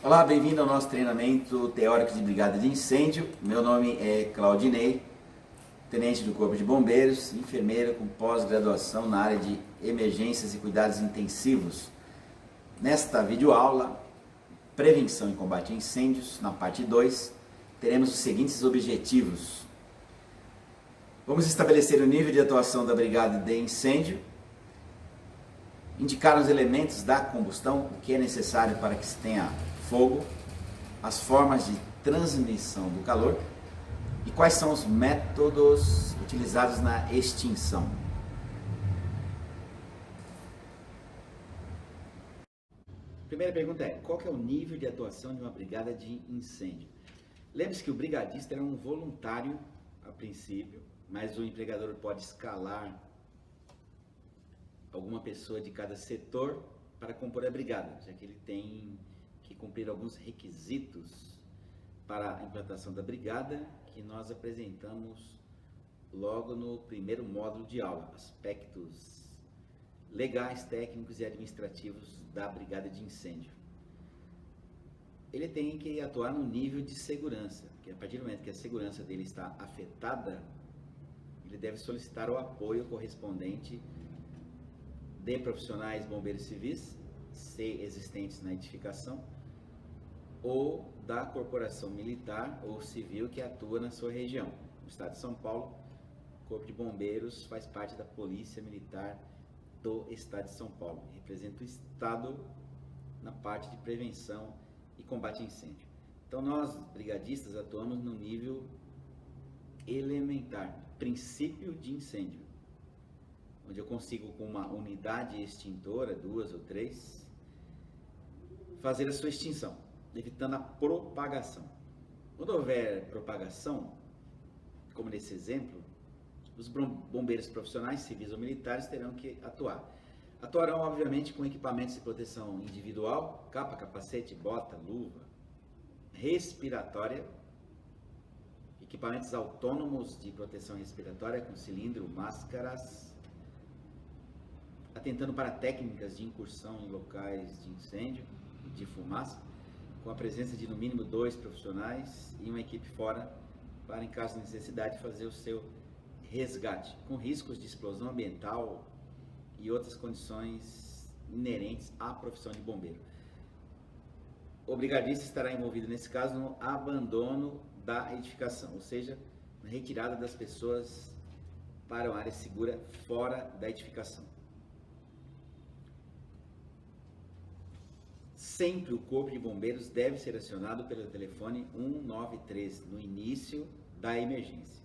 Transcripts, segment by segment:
Olá, bem-vindo ao nosso treinamento teórico de brigada de incêndio. Meu nome é Claudinei, tenente do Corpo de Bombeiros, enfermeiro com pós-graduação na área de emergências e cuidados intensivos. Nesta videoaula, prevenção e combate a incêndios, na parte 2, teremos os seguintes objetivos. Vamos estabelecer o nível de atuação da brigada de incêndio, indicar os elementos da combustão, o que é necessário para que se tenha fogo, as formas de transmissão do calor e quais são os métodos utilizados na extinção. Primeira pergunta é: qual que é o nível de atuação de uma brigada de incêndio? Lembre-se que o brigadista é um voluntário a princípio, mas o empregador pode escalar alguma pessoa de cada setor para compor a brigada, já que ele tem que cumprir alguns requisitos para a implantação da brigada, que nós apresentamos logo no primeiro módulo de aula, aspectos legais, técnicos e administrativos da brigada de incêndio. Ele tem que atuar no nível de segurança, porque a partir do momento que a segurança dele está afetada, ele deve solicitar o apoio correspondente de profissionais bombeiros civis, se existentes na edificação, ou da corporação militar ou civil que atua na sua região. No estado de São Paulo, o Corpo de Bombeiros faz parte da Polícia Militar do estado de São Paulo, representa o estado na parte de prevenção e combate a incêndio. Então nós, brigadistas, atuamos no nível elementar, princípio de incêndio, onde eu consigo, com uma unidade extintora, 2 ou 3, fazer a sua extinção, evitando a propagação. Quando houver propagação, como nesse exemplo, os bombeiros profissionais, civis ou militares, terão que atuar. Atuarão, obviamente, com equipamentos de proteção individual, capa, capacete, bota, luva, respiratória, equipamentos autônomos de proteção respiratória com cilindro, máscaras, atentando para técnicas de incursão em locais de incêndio e de fumaça, com a presença de no mínimo 2 profissionais e uma equipe fora para, em caso de necessidade, fazer o seu resgate, com riscos de explosão ambiental e outras condições inerentes à profissão de bombeiro. O brigadista estará envolvido, nesse caso, no abandono da edificação, ou seja, na retirada das pessoas para uma área segura fora da edificação. Sempre o Corpo de Bombeiros deve ser acionado pelo telefone 193 no início da emergência.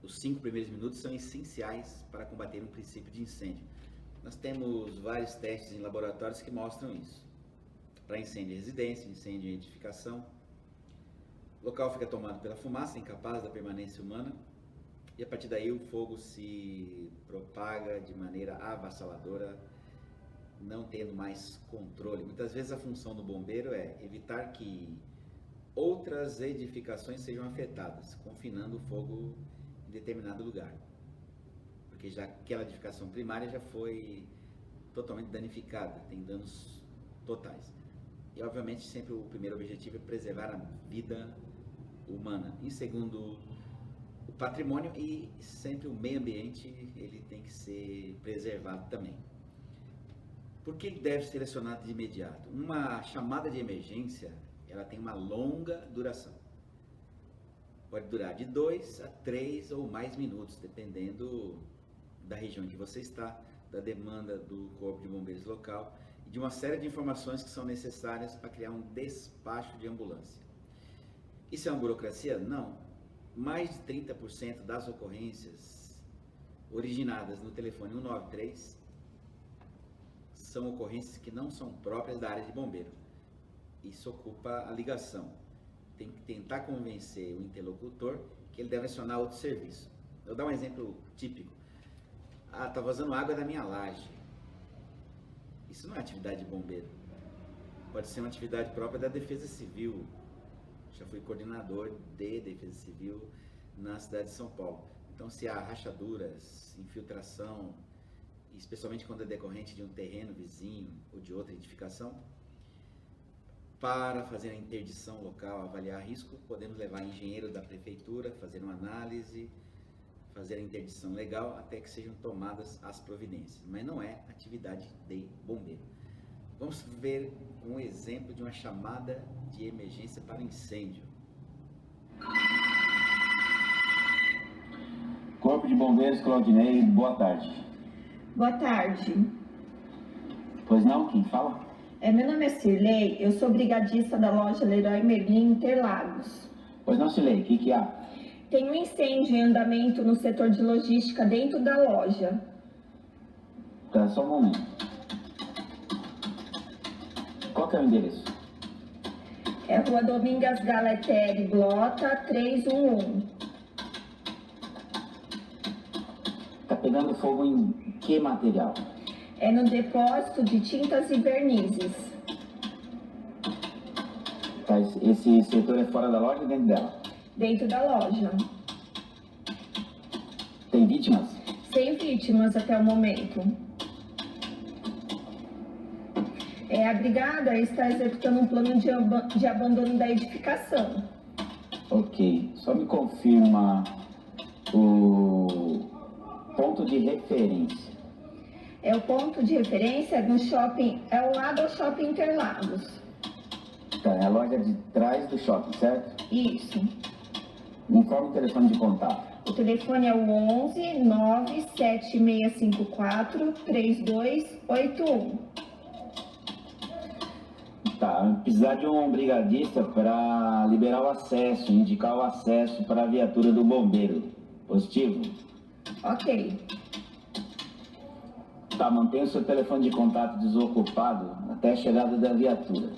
Os 5 primeiros minutos são essenciais para combater um princípio de incêndio. Nós temos vários testes em laboratórios que mostram isso. Para incêndio em residência, incêndio em edificação, o local fica tomado pela fumaça, incapaz da permanência humana, e a partir daí o fogo se propaga de maneira avassaladora, não tendo mais controle. Muitas vezes a função do bombeiro é evitar que outras edificações sejam afetadas, confinando o fogo em determinado lugar, porque já aquela edificação primária já foi totalmente danificada, tem danos totais. E obviamente sempre o primeiro objetivo é preservar a vida humana. Em segundo, o patrimônio, e sempre o meio ambiente ele tem que ser preservado também. Por que deve ser acionado de imediato? Uma chamada de emergência, ela tem uma longa duração. Pode durar de 2 a 3 ou mais minutos, dependendo da região em que você está, da demanda do Corpo de Bombeiros local e de uma série de informações que são necessárias para criar um despacho de ambulância. Isso é uma burocracia? Não. Mais de 30% das ocorrências originadas no telefone 193 são ocorrências que não são próprias da área de bombeiro. Isso ocupa a ligação. Tem que tentar convencer o interlocutor que ele deve acionar outro serviço. Eu vou dar um exemplo típico. Tá vazando água da minha laje. Isso não é atividade de bombeiro. Pode ser uma atividade própria da Defesa Civil. Já fui coordenador de Defesa Civil na cidade de São Paulo. Então, se há rachaduras, infiltração, especialmente quando é decorrente de um terreno vizinho ou de outra edificação, Para fazer a interdição local, avaliar risco, podemos levar engenheiro da prefeitura, fazer uma análise, fazer a interdição legal até que sejam tomadas as providências, mas não é atividade de bombeiro. Vamos ver um exemplo de uma chamada de emergência para incêndio. Corpo de Bombeiros, Claudinei, boa tarde. Boa tarde. Pois não, quem fala? Meu nome é Cirlei, eu sou brigadista da loja Leroy Merlin Interlagos. Pois não, Silei, o que há? Tem um incêndio em andamento no setor de logística dentro da loja. Tá, só um momento. Qual que é o endereço? É Rua Domingas Galeteri Blota 311. Tá pegando fogo em que material? É no depósito de tintas e vernizes. Tá, esse setor é fora da loja ou dentro dela? Dentro da loja. Tem vítimas? Sem vítimas até o momento. A brigada está executando um plano de abandono da edificação. Ok, só me confirma o ponto de referência. O ponto de referência no shopping, ao lado do shopping Interlagos. Tá, é a loja de trás do shopping, certo? Isso. Me informa o telefone de contato. O telefone é o 11 97654 3281. Tá, precisar de um brigadista para liberar o acesso, indicar o acesso para a viatura do bombeiro. Positivo? Ok. Tá, mantenha o seu telefone de contato desocupado até a chegada da viatura.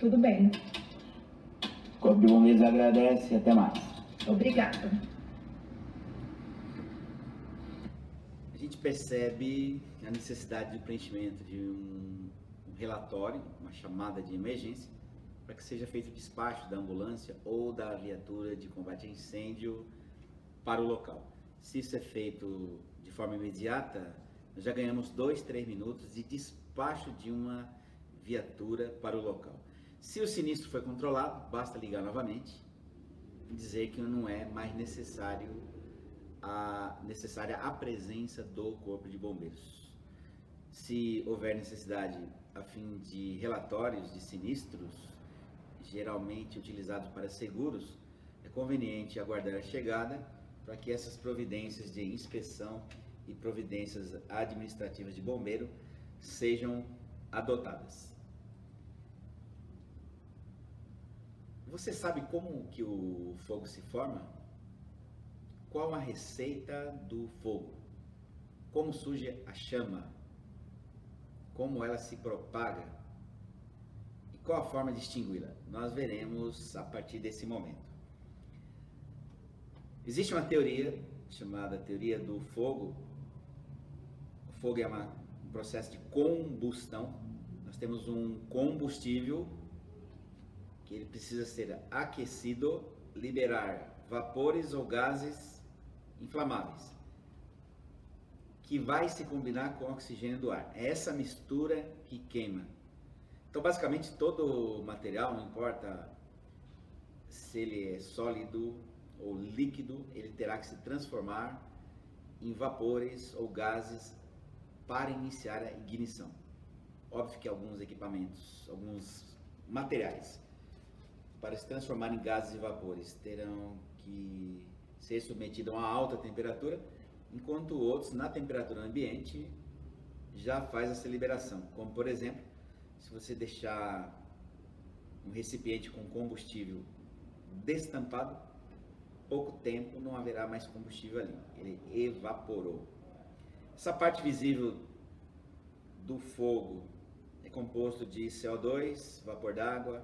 Tudo bem. O Corpo de Bombeiros agradece e até mais. Obrigada. A gente percebe a necessidade de preenchimento de um relatório, uma chamada de emergência, para que seja feito o despacho da ambulância ou da viatura de combate a incêndio para o local. Se isso é feito de forma imediata, nós já ganhamos 2, 3 minutos de despacho de uma viatura para o local. Se o sinistro foi controlado, basta ligar novamente e dizer que não é mais necessária a presença do Corpo de Bombeiros. Se houver necessidade a fim de relatórios de sinistros, geralmente utilizados para seguros, é conveniente aguardar a chegada para que essas providências de inspeção e providências administrativas de bombeiro sejam adotadas. Você sabe como que o fogo se forma? Qual a receita do fogo? Como surge a chama? Como ela se propaga? E qual a forma de extingui-la? Nós veremos a partir desse momento. Existe uma teoria chamada teoria do fogo. O fogo é um processo de combustão. Nós temos um combustível que ele precisa ser aquecido, liberar vapores ou gases inflamáveis, que vai se combinar com o oxigênio do ar. É essa mistura que queima. Então, basicamente, todo material, não importa se ele é sólido ou líquido, ele terá que se transformar em vapores ou gases para iniciar a ignição. Óbvio que alguns equipamentos, alguns materiais, para se transformar em gases e vapores, terão que ser submetidos a uma alta temperatura, enquanto outros, na temperatura ambiente, já faz essa liberação. Como, por exemplo, se você deixar um recipiente com combustível destampado, pouco tempo não haverá mais combustível ali, ele evaporou. Essa parte visível do fogo é composto de CO2, vapor d'água,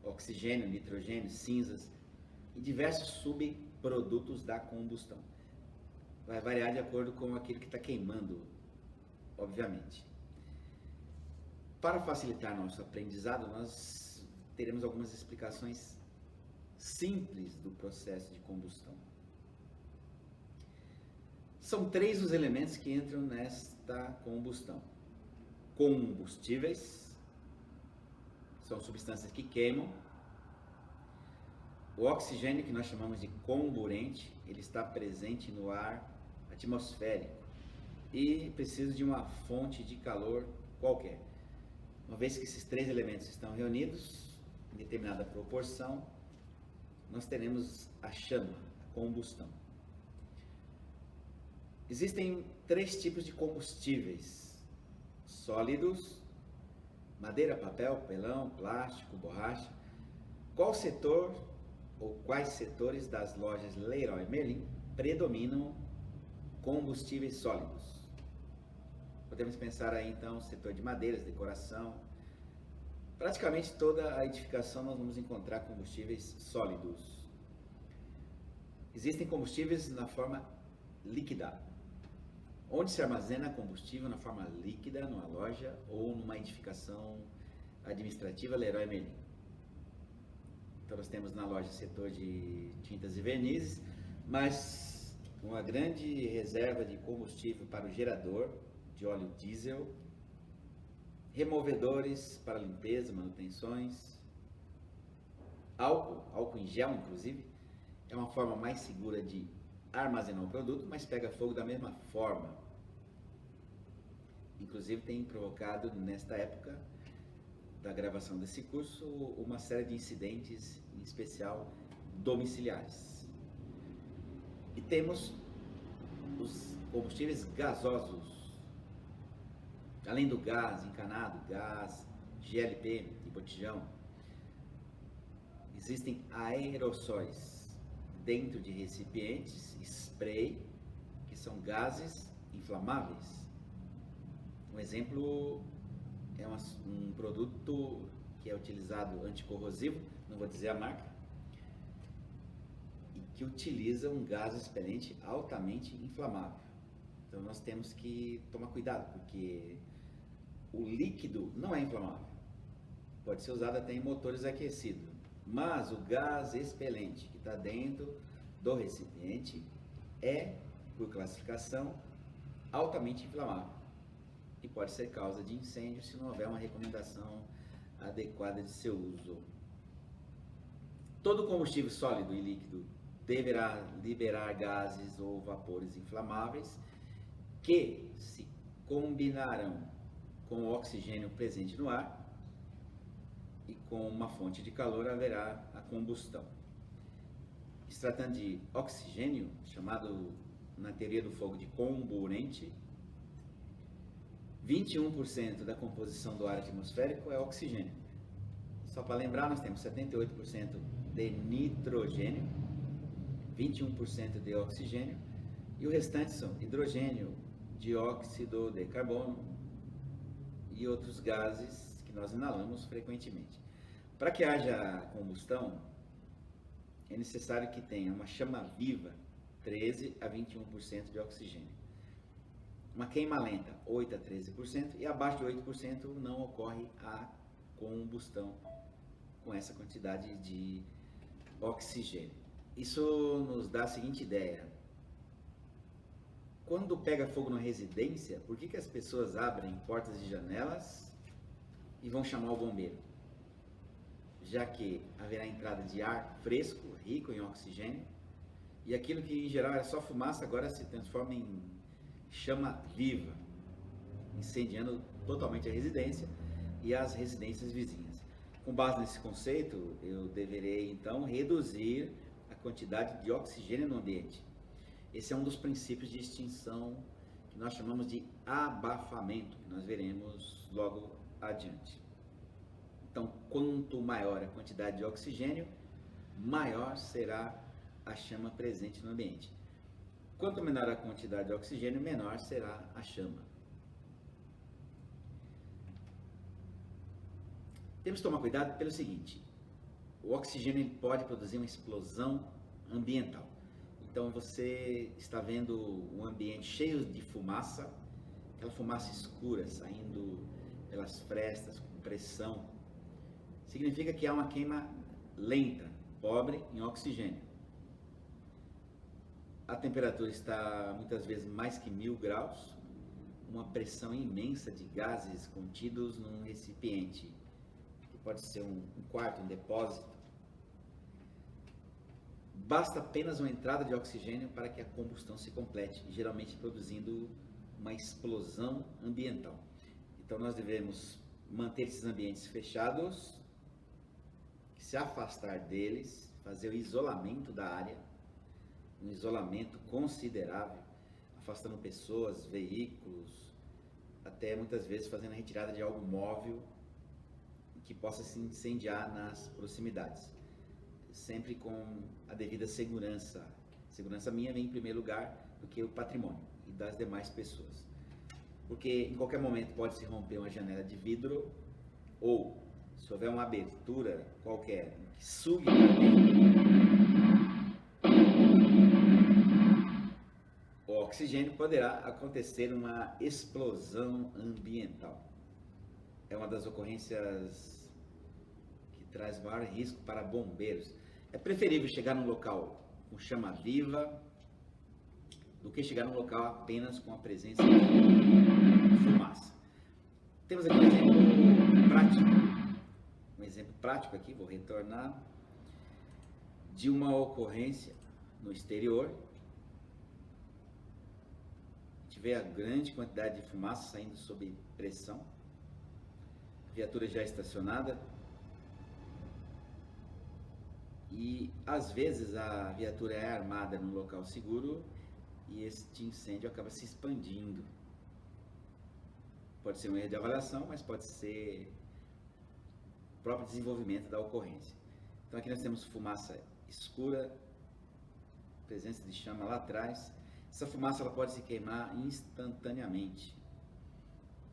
oxigênio, nitrogênio, cinzas e diversos subprodutos da combustão. Vai variar de acordo com aquilo que está queimando, obviamente. Para facilitar nosso aprendizado, nós teremos algumas explicações simples do processo de combustão. São 3 os elementos que entram nesta combustão: combustíveis, são substâncias que queimam. O oxigênio, que nós chamamos de comburente, ele está presente no ar atmosférico e precisa de uma fonte de calor qualquer. Uma vez que esses três elementos estão reunidos em determinada proporção, nós teremos a chama, a combustão. Existem três tipos de combustíveis: sólidos, madeira, papel, pelão, plástico, borracha. Qual setor ou quais setores das lojas Leroy Merlin predominam combustíveis sólidos? Podemos pensar aí então setor de madeiras, decoração. Praticamente toda a edificação nós vamos encontrar combustíveis sólidos. Existem combustíveis na forma líquida. Onde se armazena combustível na forma líquida, numa loja ou numa edificação administrativa Leroy Merlin. Então nós temos na loja setor de tintas e vernizes, mas uma grande reserva de combustível para o gerador de óleo diesel, removedores para limpeza, manutenções, álcool em gel inclusive, é uma forma mais segura de armazenar o produto, mas pega fogo da mesma forma. Inclusive tem provocado nesta época da gravação desse curso uma série de incidentes, em especial domiciliares. E temos os combustíveis gasosos, além do gás encanado, gás GLP de botijão, existem aerossóis dentro de recipientes, spray, que são gases inflamáveis. Um exemplo é um produto que é utilizado anticorrosivo, não vou dizer a marca, e que utiliza um gás expelente altamente inflamável. Então nós temos que tomar cuidado, porque o líquido não é inflamável, pode ser usado até em motores aquecidos, mas o gás expelente que está dentro do recipiente é, por classificação, altamente inflamável e pode ser causa de incêndio se não houver uma recomendação adequada de seu uso. Todo combustível sólido e líquido deverá liberar gases ou vapores inflamáveis que se combinarão com o oxigênio presente no ar e com uma fonte de calor haverá a combustão. Se tratando de oxigênio, chamado na teoria do fogo de comburente, 21% da composição do ar atmosférico é oxigênio. Só para lembrar, nós temos 78% de nitrogênio, 21% de oxigênio e o restante são hidrogênio, dióxido de carbono e outros gases que nós inalamos frequentemente. Para que haja combustão, é necessário que tenha uma chama viva, 13 a 21% de oxigênio. Uma queima lenta, 8 a 13%, e abaixo de 8% não ocorre a combustão com essa quantidade de oxigênio. Isso nos dá a seguinte ideia: quando pega fogo na residência, por que as pessoas abrem portas e janelas e vão chamar o bombeiro? Já que haverá entrada de ar fresco, rico em oxigênio, e aquilo que em geral era só fumaça agora se transforma em chama viva, incendiando totalmente a residência e as residências vizinhas. Com base nesse conceito, eu deverei então reduzir a quantidade de oxigênio no ambiente. Esse é um dos princípios de extinção que nós chamamos de abafamento, que nós veremos logo adiante. Então, quanto maior a quantidade de oxigênio, maior será a chama presente no ambiente. Quanto menor a quantidade de oxigênio, menor será a chama. Temos que tomar cuidado pelo seguinte: o oxigênio ele pode produzir uma explosão ambiental. Então você está vendo um ambiente cheio de fumaça, aquela fumaça escura saindo pelas frestas com pressão. Significa que há uma queima lenta, pobre em oxigênio. A temperatura está muitas vezes mais que 1000 graus, uma pressão imensa de gases contidos num recipiente, que pode ser um quarto, um depósito. Basta apenas uma entrada de oxigênio para que a combustão se complete, geralmente produzindo uma explosão ambiental. Então nós devemos manter esses ambientes fechados, se afastar deles, fazer o isolamento da área, um isolamento considerável, afastando pessoas, veículos, até muitas vezes fazendo a retirada de algo móvel que possa se incendiar nas proximidades. Sempre com a devida segurança. Segurança minha vem em primeiro lugar do que o patrimônio e das demais pessoas. Porque em qualquer momento pode se romper uma janela de vidro ou, se houver uma abertura qualquer que sugue para dentro, o oxigênio, poderá acontecer uma explosão ambiental. É uma das ocorrências que traz maior risco para bombeiros. É preferível chegar num local com chama viva do que chegar num local apenas com a presença de fumaça. Temos aqui um exemplo prático aqui, vou retornar, de uma ocorrência no exterior. A gente vê a grande quantidade de fumaça saindo sob pressão, a viatura já estacionada, e às vezes a viatura é armada num local seguro e este incêndio acaba se expandindo. Pode ser um erro de avaliação, mas pode ser o próprio desenvolvimento da ocorrência. Então aqui nós temos fumaça escura, presença de chama lá atrás. Essa fumaça ela pode se queimar instantaneamente,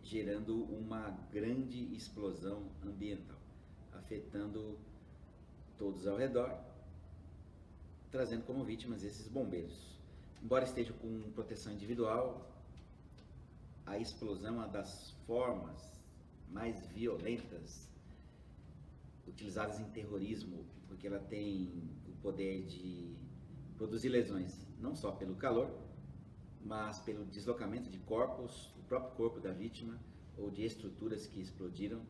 gerando uma grande explosão ambiental, afetando todos ao redor, trazendo como vítimas esses bombeiros. Embora estejam com proteção individual, a explosão é uma das formas mais violentas utilizadas em terrorismo, porque ela tem o poder de produzir lesões, não só pelo calor, mas pelo deslocamento de corpos, do próprio corpo da vítima, ou de estruturas que explodiram,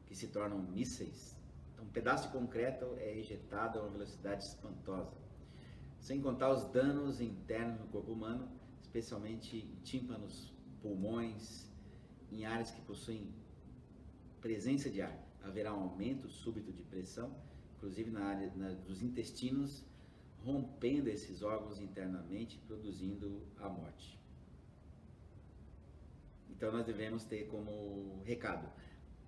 que se tornam mísseis. Então, um pedaço de concreto é ejetado a uma velocidade espantosa. Sem contar os danos internos no corpo humano, especialmente em tímpanos, pulmões, em áreas que possuem presença de ar. Haverá um aumento súbito de pressão, inclusive na área dos intestinos, rompendo esses órgãos internamente, produzindo a morte. Então nós devemos ter como recado: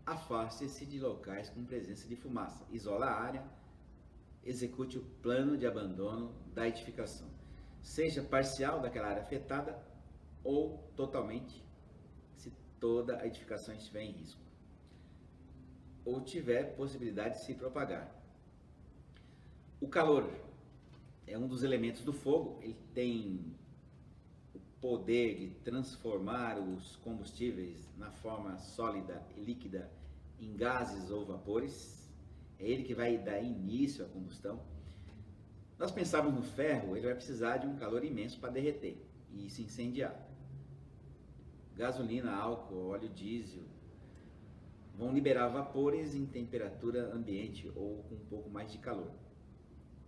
afaste-se de locais com presença de fumaça, isola a área, execute o plano de abandono da edificação, seja parcial daquela área afetada ou totalmente, se toda a edificação estiver em risco, ou tiver possibilidade de se propagar. O calor é um dos elementos do fogo, ele tem o poder de transformar os combustíveis na forma sólida e líquida em gases ou vapores. É ele que vai dar início à combustão. Nós pensamos no ferro, ele vai precisar de um calor imenso para derreter e se incendiar. Gasolina, álcool, óleo diesel vão liberar vapores em temperatura ambiente ou com um pouco mais de calor,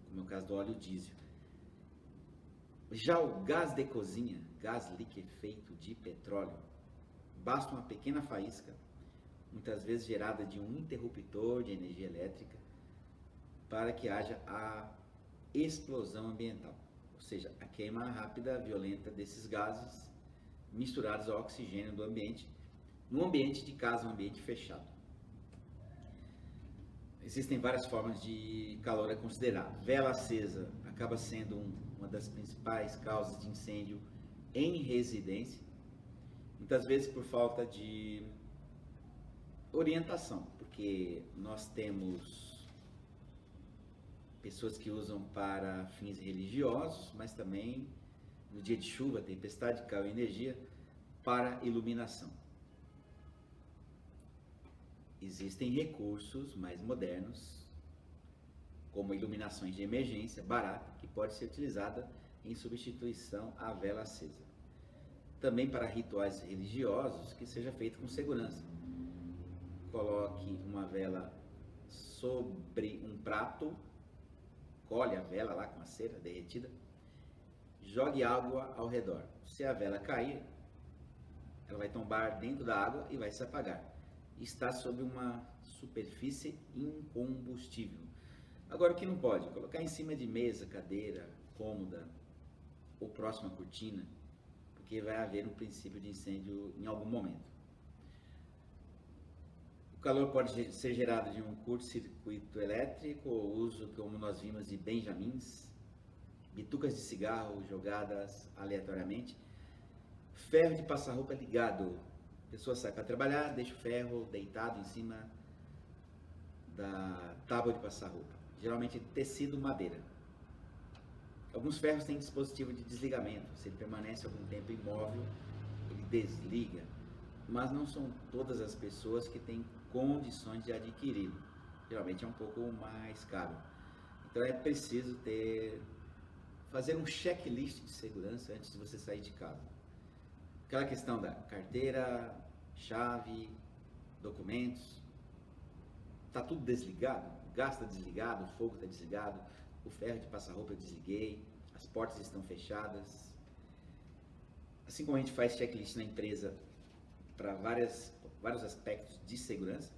como é o caso do óleo diesel. Já o gás de cozinha, gás liquefeito de petróleo, basta uma pequena faísca, muitas vezes gerada de um interruptor de energia elétrica, para que haja a explosão ambiental, ou seja, a queima rápida, violenta desses gases misturados ao oxigênio do ambiente, no ambiente de casa, um ambiente fechado. Existem várias formas de calor a considerar. Vela acesa acaba sendo uma das principais causas de incêndio em residência, muitas vezes por falta de orientação, porque nós temos pessoas que usam para fins religiosos, mas também no dia de chuva, tempestade, caiu energia para iluminação. Existem recursos mais modernos, como iluminações de emergência barata, que pode ser utilizada em substituição à vela acesa. Também para rituais religiosos, que seja feito com segurança. Coloque uma vela sobre um prato, colhe a vela lá com a cera derretida, jogue água ao redor. Se a vela cair, ela vai tombar dentro da água e vai se apagar. Está sobre uma superfície incombustível. Agora, o que não pode? Colocar em cima de mesa, cadeira, cômoda ou próxima à cortina, porque vai haver um princípio de incêndio em algum momento. O calor pode ser gerado de um curto-circuito elétrico ou uso, como nós vimos, de benjamins, bitucas de cigarro jogadas aleatoriamente, ferro de passar roupa ligado. A pessoa sai para trabalhar, deixa o ferro deitado em cima da tábua de passar roupa, geralmente tecido madeira. Alguns ferros têm dispositivo de desligamento, se ele permanece algum tempo imóvel, ele desliga, mas não são todas as pessoas que têm condições de adquiri-lo, geralmente é um pouco mais caro. Então é preciso fazer um checklist de segurança antes de você sair de casa. Aquela questão da carteira, chave, documentos, está tudo desligado, o gás está desligado, o fogo está desligado, o ferro de passar roupa eu desliguei, as portas estão fechadas. Assim como a gente faz checklist na empresa para vários aspectos de segurança,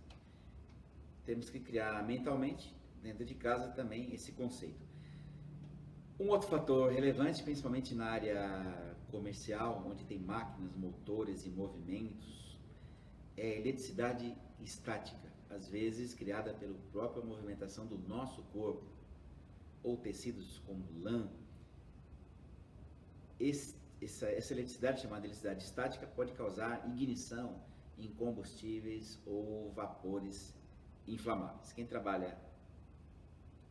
temos que criar mentalmente, dentro de casa também, esse conceito. Um outro fator relevante, principalmente na área comercial, onde tem máquinas, motores e movimentos, é a eletricidade estática, às vezes criada pela própria movimentação do nosso corpo, ou tecidos como lã. Essa eletricidade, chamada eletricidade estática, pode causar ignição em combustíveis ou vapores inflamáveis. Quem trabalha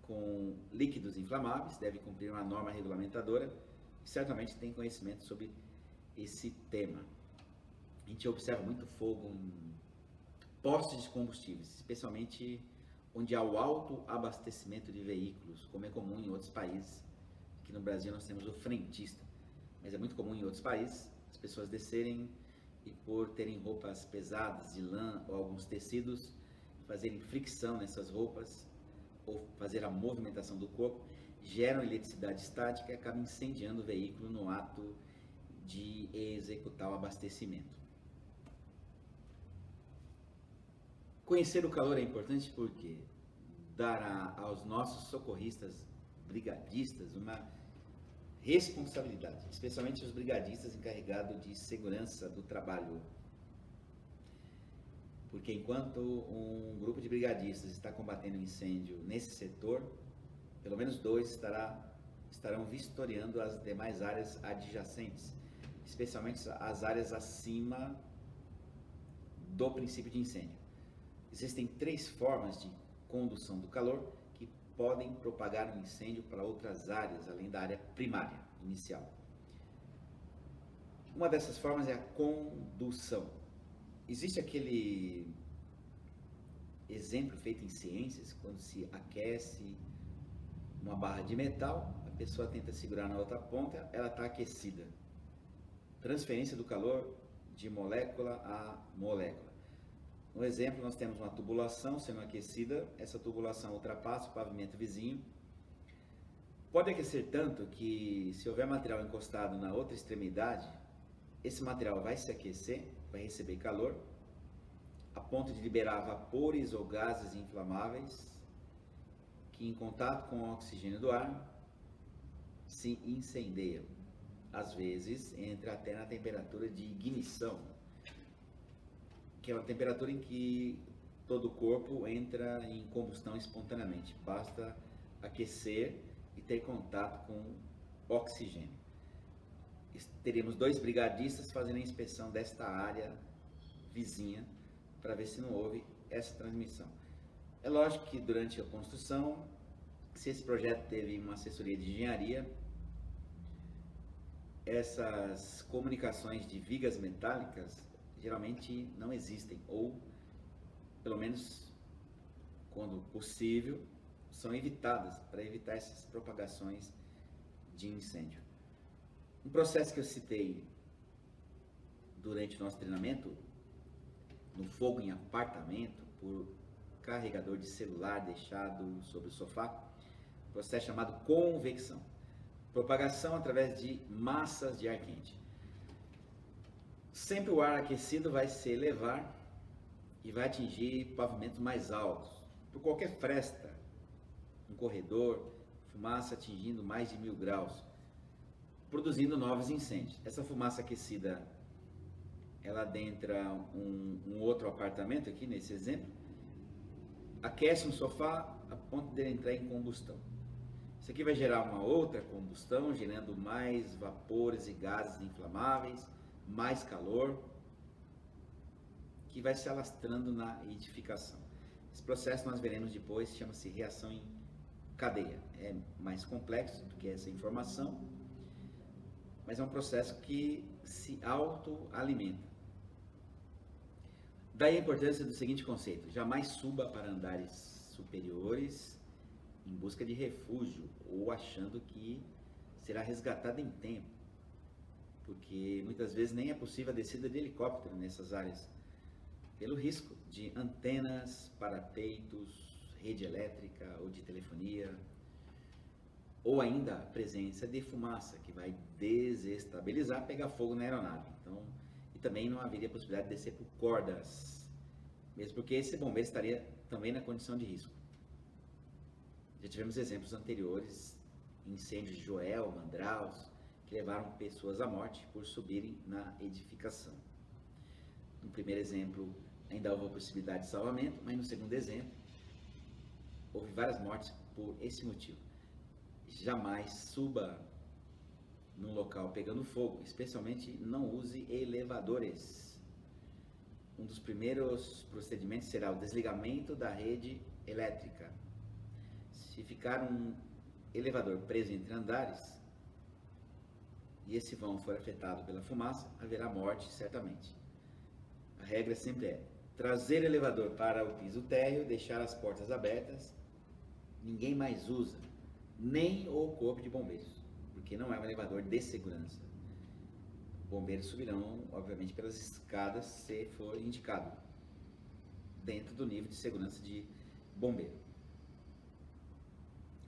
com líquidos inflamáveis deve cumprir uma norma regulamentadora e certamente tem conhecimento sobre esse tema. A gente observa muito fogo em postos de combustíveis, especialmente onde há o alto abastecimento de veículos, como é comum em outros países. Aqui no Brasil nós temos o frentista, mas é muito comum em outros países as pessoas descerem e, por terem roupas pesadas de lã ou alguns tecidos, fazerem fricção nessas roupas ou fazer a movimentação do corpo, geram eletricidade estática e acabam incendiando o veículo no ato de executar o abastecimento. Conhecer o calor é importante porque dará aos nossos socorristas, brigadistas, uma responsabilidade, especialmente os brigadistas encarregados de segurança do trabalho. Porque enquanto um grupo de brigadistas está combatendo um incêndio nesse setor, pelo menos 2 estarão vistoriando as demais áreas adjacentes, especialmente as áreas acima do princípio de incêndio. Existem 3 formas de condução do calor que podem propagar um incêndio para outras áreas, além da área primária, inicial. Uma dessas formas é a condução. Existe aquele exemplo feito em ciências, quando se aquece uma barra de metal, a pessoa tenta segurar na outra ponta, ela está aquecida. Transferência do calor de molécula a molécula. No exemplo, nós temos uma tubulação sendo aquecida, essa tubulação ultrapassa o pavimento vizinho. Pode aquecer tanto que, se houver material encostado na outra extremidade, esse material vai se aquecer, vai receber calor, a ponto de liberar vapores ou gases inflamáveis, que em contato com o oxigênio do ar, se incendeiam. Às vezes, entra até na temperatura de ignição, que é uma temperatura em que todo o corpo entra em combustão espontaneamente. Basta aquecer e ter contato com oxigênio. Teremos 2 brigadistas fazendo a inspeção desta área vizinha para ver se não houve essa transmissão. É lógico que durante a construção, se esse projeto teve uma assessoria de engenharia, essas comunicações de vigas metálicas geralmente não existem, ou pelo menos quando possível são evitadas, para evitar essas propagações de incêndio. Um processo que eu citei durante o nosso treinamento, no fogo em apartamento, por carregador de celular deixado sobre o sofá, processo chamado convecção, propagação através de massas de ar quente. Sempre o ar aquecido vai se elevar e vai atingir pavimentos mais altos. Por qualquer fresta, um corredor, fumaça atingindo mais de 1000 graus, produzindo novos incêndios. Essa fumaça aquecida, ela adentra um outro apartamento aqui nesse exemplo, aquece um sofá a ponto de ele entrar em combustão. Isso aqui vai gerar uma outra combustão, gerando mais vapores e gases inflamáveis, mais calor, que vai se alastrando na edificação. Esse processo nós veremos depois, chama-se reação em cadeia. É mais complexo do que essa informação, mas é um processo que se autoalimenta. Daí a importância do seguinte conceito: jamais suba para andares superiores em busca de refúgio ou achando que será resgatado em tempo, porque muitas vezes nem é possível a descida de helicóptero nessas áreas, pelo risco de antenas, parapeitos, rede elétrica ou de telefonia, ou ainda a presença de fumaça que vai desestabilizar, pegar fogo na aeronave. Então, e também não haveria possibilidade de descer por cordas, mesmo porque esse bombeiro estaria também na condição de risco. Já tivemos exemplos anteriores, incêndios de Joel, Mandraus, que levaram pessoas à morte por subirem na edificação. No primeiro exemplo, ainda houve a possibilidade de salvamento, mas no segundo exemplo, houve várias mortes por esse motivo. Jamais suba num local pegando fogo, especialmente não use elevadores. Um dos primeiros procedimentos será o desligamento da rede elétrica. Se ficar um elevador preso entre andares e esse vão for afetado pela fumaça, haverá morte certamente. A regra sempre é trazer o elevador para o piso térreo, deixar as portas abertas, ninguém mais usa, nem o corpo de bombeiros, porque não é um elevador de segurança. Bombeiros subirão, obviamente, pelas escadas se for indicado, dentro do nível de segurança de bombeiro.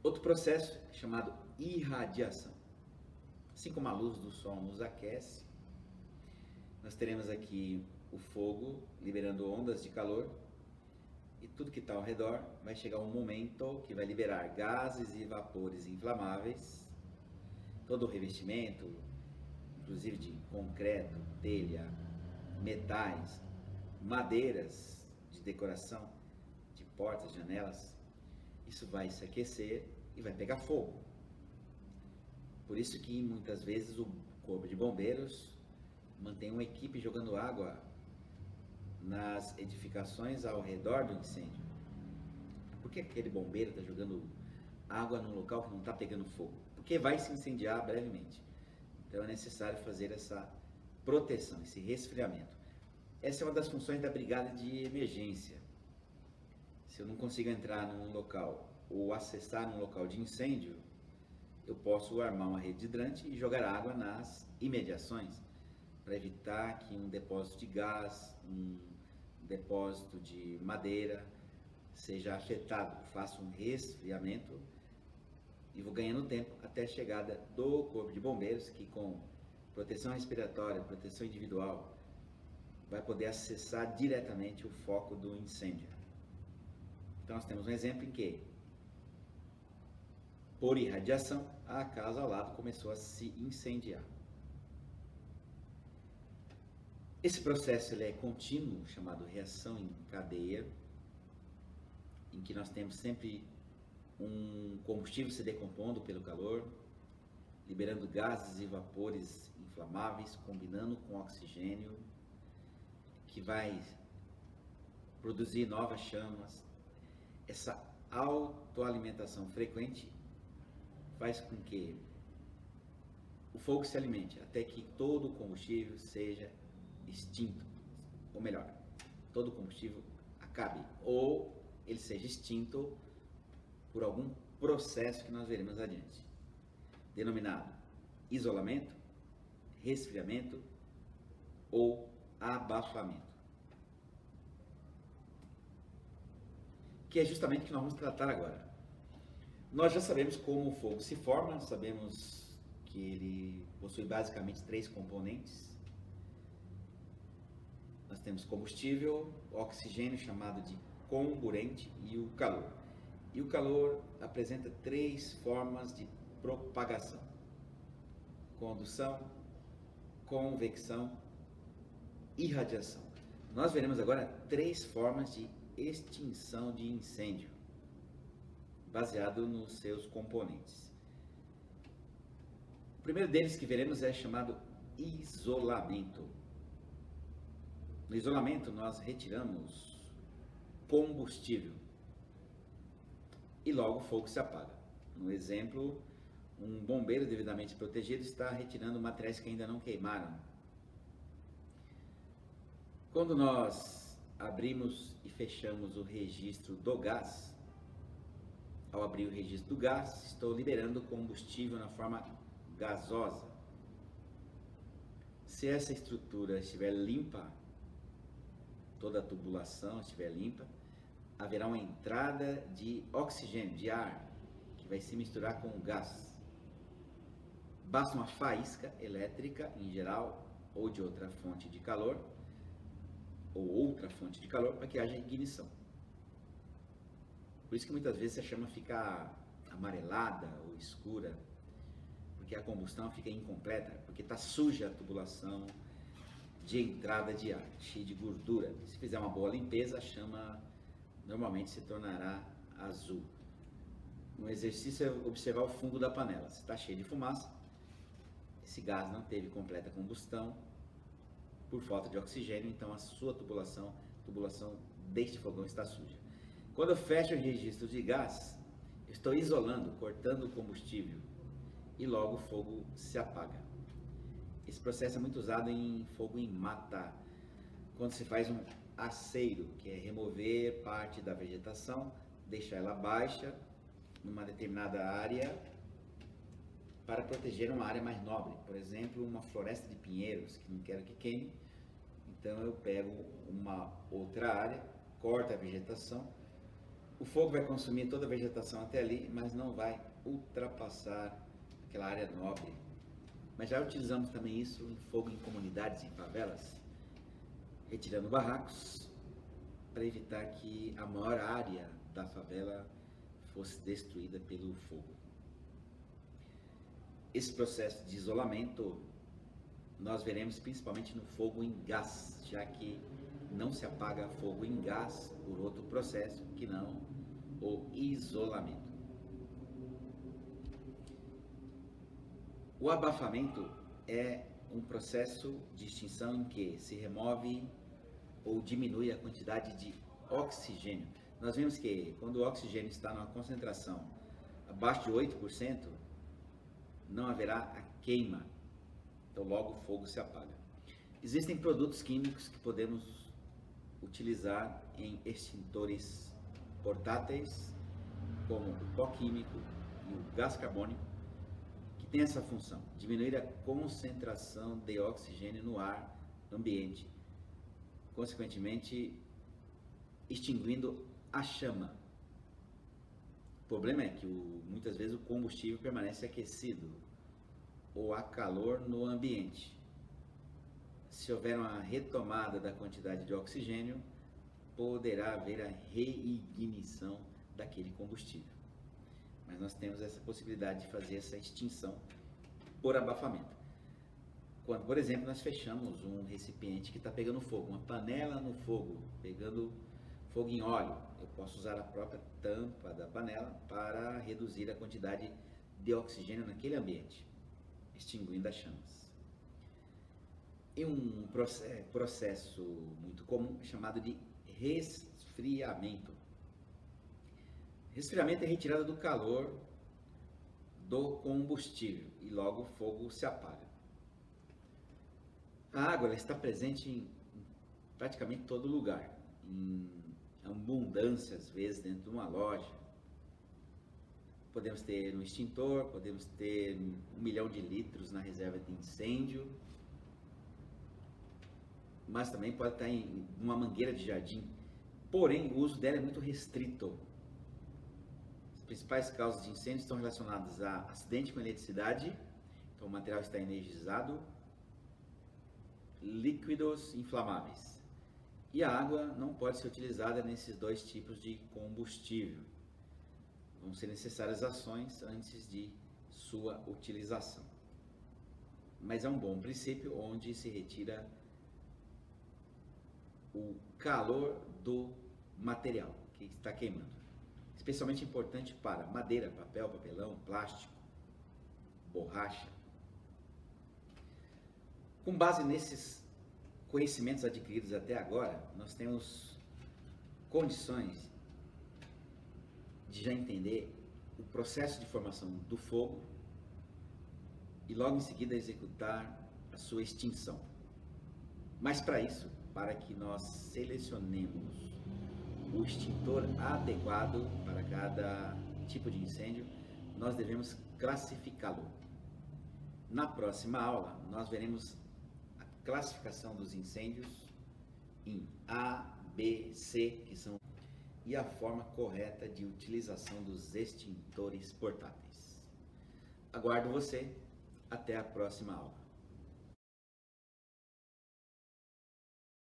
Outro processo é chamado irradiação. Assim como a luz do sol nos aquece, nós teremos aqui o fogo liberando ondas de calor, e tudo que está ao redor vai chegar um momento que vai liberar gases e vapores inflamáveis. Todo o revestimento, inclusive de concreto, telha, metais, madeiras de decoração, de portas, janelas, isso vai se aquecer e vai pegar fogo. Por isso que muitas vezes o corpo de bombeiros mantém uma equipe jogando água nas edificações ao redor do incêndio. Por que aquele bombeiro está jogando água num local que não está pegando fogo? Porque vai se incendiar brevemente. Então é necessário fazer essa proteção, esse resfriamento. Essa é uma das funções da brigada de emergência. Se eu não consigo entrar num local ou acessar um local de incêndio, eu posso armar uma rede hidrante e jogar água nas imediações, para evitar que um depósito de gás, um depósito de madeira seja afetado. Faço um resfriamento e vou ganhando tempo até a chegada do corpo de bombeiros, que com proteção respiratória, proteção individual, vai poder acessar diretamente o foco do incêndio. Então nós temos um exemplo em que, por irradiação, a casa ao lado começou a se incendiar. Esse processo ele é contínuo, chamado reação em cadeia, em que nós temos sempre um combustível se decompondo pelo calor, liberando gases e vapores inflamáveis, combinando com oxigênio, que vai produzir novas chamas. Essa autoalimentação frequente faz com que o fogo se alimente até que todo o combustível seja extinto, ou melhor, todo o combustível acabe, ou ele seja extinto por algum processo que nós veremos adiante, denominado isolamento, resfriamento ou abafamento. que é justamente o que nós vamos tratar agora. Nós já sabemos como o fogo se forma, sabemos que ele possui basicamente 3 componentes. Nós temos combustível, oxigênio, chamado de comburente, e o calor. E o calor apresenta 3 formas de propagação: condução, convecção e radiação. Nós veremos agora 3 formas de extinção de incêndio, baseado nos seus componentes. O primeiro deles que veremos é chamado isolamento. No isolamento, nós retiramos combustível e logo o fogo se apaga. No exemplo, um bombeiro devidamente protegido está retirando materiais que ainda não queimaram. Quando nós abrimos e fechamos o registro do gás, ao abrir o registro do gás, estou liberando combustível na forma gasosa. Se essa estrutura estiver limpa, toda a tubulação estiver limpa, haverá uma entrada de oxigênio, de ar, que vai se misturar com o gás. Basta uma faísca elétrica, em geral, ou de outra fonte de calor, para que haja ignição. Por isso que muitas vezes a chama fica amarelada ou escura, porque a combustão fica incompleta, porque está suja a tubulação de entrada de ar, cheia de gordura. Se fizer uma boa limpeza, a chama normalmente se tornará azul. Um exercício é observar o fundo da panela. Se está cheio de fumaça, esse gás não teve completa combustão por falta de oxigênio, então a sua tubulação deste fogão está suja. Quando eu fecho o registro de gás, estou isolando, cortando o combustível e logo o fogo se apaga. Esse processo é muito usado em fogo em mata, quando se faz um aceiro, que é remover parte da vegetação, deixar ela baixa numa determinada área para proteger uma área mais nobre. Por exemplo, uma floresta de pinheiros que não quero que queime, então eu pego uma outra área, corto a vegetação, o fogo vai consumir toda a vegetação até ali, mas não vai ultrapassar aquela área nobre. Mas já utilizamos também isso em fogo em comunidades, em favelas, retirando barracos para evitar que a maior área da favela fosse destruída pelo fogo. Esse processo de isolamento nós veremos principalmente no fogo em gás, já que não se apaga fogo em gás por outro processo que não o isolamento. O abafamento é um processo de extinção em que se remove ou diminui a quantidade de oxigênio. Nós vemos que quando o oxigênio está numa concentração abaixo de 8%, não haverá a queima, então logo o fogo se apaga. Existem produtos químicos que podemos utilizar em extintores portáteis, como o pó químico e o gás carbônico, que tem essa função, diminuir a concentração de oxigênio no ar ambiente, consequentemente extinguindo a chama. O problema é que muitas vezes o combustível permanece aquecido ou há calor no ambiente. Se houver uma retomada da quantidade de oxigênio, poderá haver a reignição daquele combustível. Mas nós temos essa possibilidade de fazer essa extinção por abafamento. Quando, por exemplo, nós fechamos um recipiente que está pegando fogo, uma panela no fogo, pegando fogo em óleo, eu posso usar a própria tampa da panela para reduzir a quantidade de oxigênio naquele ambiente, extinguindo as chamas. E um processo muito comum é chamado de resfriamento. Resfriamento é retirada do calor do combustível e logo o fogo se apaga. A água ela está presente em praticamente todo lugar, em abundância às vezes dentro de uma loja. Podemos ter um extintor, podemos ter 1 milhão de litros na reserva de incêndio, mas também pode estar em uma mangueira de jardim. porém o uso dela é muito restrito. As principais causas de incêndio estão relacionadas a acidente com eletricidade, então o material está energizado, líquidos inflamáveis. E a água não pode ser utilizada nesses dois tipos de combustível. Vão ser necessárias ações antes de sua utilização. Mas é um bom princípio onde se retira o calor do material que está queimando. Especialmente importante para madeira, papel, papelão, plástico, borracha. Com base nesses conhecimentos adquiridos até agora, nós temos condições de já entender o processo de formação do fogo e logo em seguida executar a sua extinção. Mas para isso, para que nós selecionemos o extintor adequado para cada tipo de incêndio, nós devemos classificá-lo. Na próxima aula, nós veremos a classificação dos incêndios em A, B, C, que são, e a forma correta de utilização dos extintores portáteis. Aguardo você. Até a próxima aula.